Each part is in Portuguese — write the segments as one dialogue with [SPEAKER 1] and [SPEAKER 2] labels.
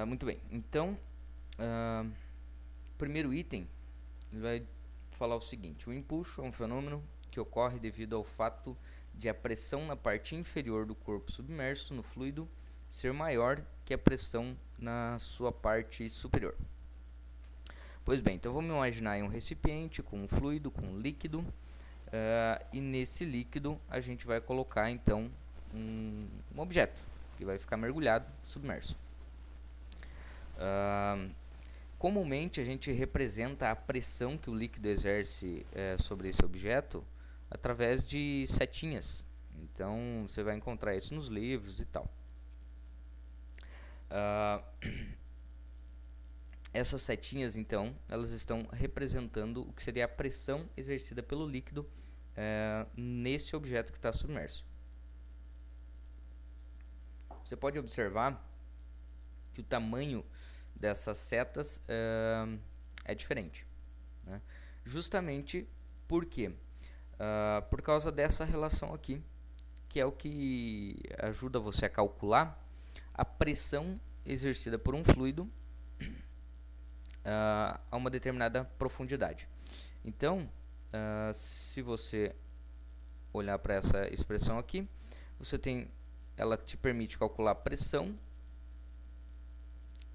[SPEAKER 1] Muito bem, então, primeiro item, ele vai falar o seguinte: o empuxo é um fenômeno que ocorre devido ao fato de a pressão na parte inferior do corpo submerso no fluido ser maior que a pressão na sua parte superior. Pois bem, então vamos imaginar aí um recipiente com um fluido, com um líquido, e nesse líquido a gente vai colocar então um objeto que vai ficar mergulhado, submerso. Comumente a gente representa a pressão que o líquido exerce sobre esse objeto através de setinhas. Então você vai encontrar isso nos livros e tal. Essas setinhas, então, elas estão representando o que seria a pressão exercida pelo líquido nesse objeto que está submerso. Você pode observar que o tamanho dessas setas é diferente, né? Justamente por quê? Por causa dessa relação aqui, que é o que ajuda você a calcular a pressão exercida por um fluido a uma determinada profundidade. Então, se você olhar para essa expressão aqui, ela te permite calcular a pressão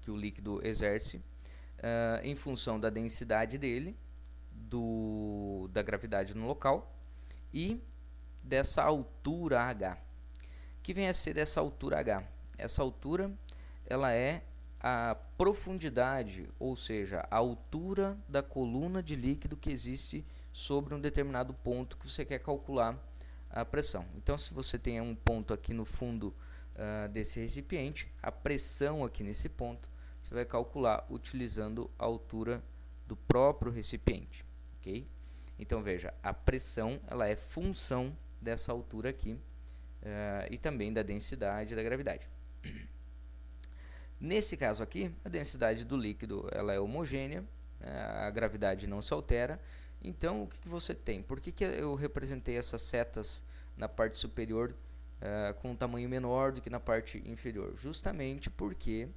[SPEAKER 1] que o líquido exerce em função da densidade dele, da gravidade no local e dessa altura H. Que vem a ser essa altura H? Essa altura ela é a profundidade, ou seja, a altura da coluna de líquido que existe sobre um determinado ponto que você quer calcular a pressão. Então, se você tem um ponto aqui no fundo desse recipiente, a pressão aqui nesse ponto você vai calcular utilizando a altura do próprio recipiente, ok? Então veja, a pressão ela é função dessa altura aqui e também da densidade e da gravidade. Nesse caso aqui, a densidade do líquido ela é homogênea, a gravidade não se altera. Então o que você tem? Por que eu representei essas setas na parte superior com um tamanho menor do que na parte inferior? Justamente porque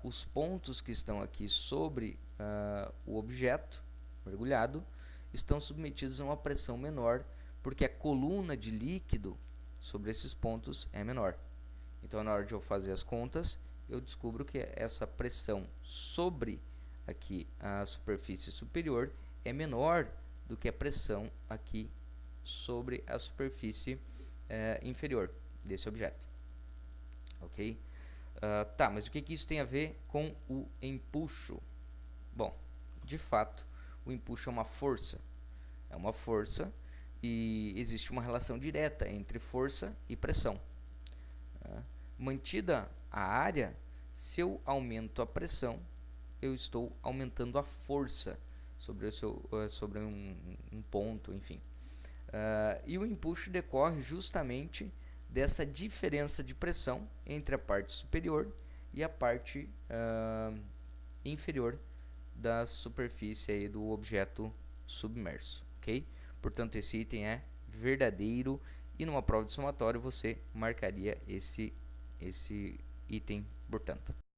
[SPEAKER 1] os pontos que estão aqui sobre o objeto mergulhado estão submetidos a uma pressão menor, porque a coluna de líquido sobre esses pontos é menor. Então, na hora de eu fazer as contas, eu descubro que essa pressão sobre aqui a superfície superior é menor do que a pressão aqui sobre a superfície inferior desse objeto. Ok? Tá, mas o que isso tem a ver com o empuxo? Bom, de fato, o empuxo é uma força. É uma força e existe uma relação direta entre força e pressão. Mantida a área, se eu aumento a pressão, eu estou aumentando a força sobre um ponto, enfim. E o empuxo decorre justamente dessa diferença de pressão entre a parte superior e a parte inferior da superfície aí do objeto submerso, ok? Portanto, esse item é verdadeiro e numa prova de somatório você marcaria esse item, portanto.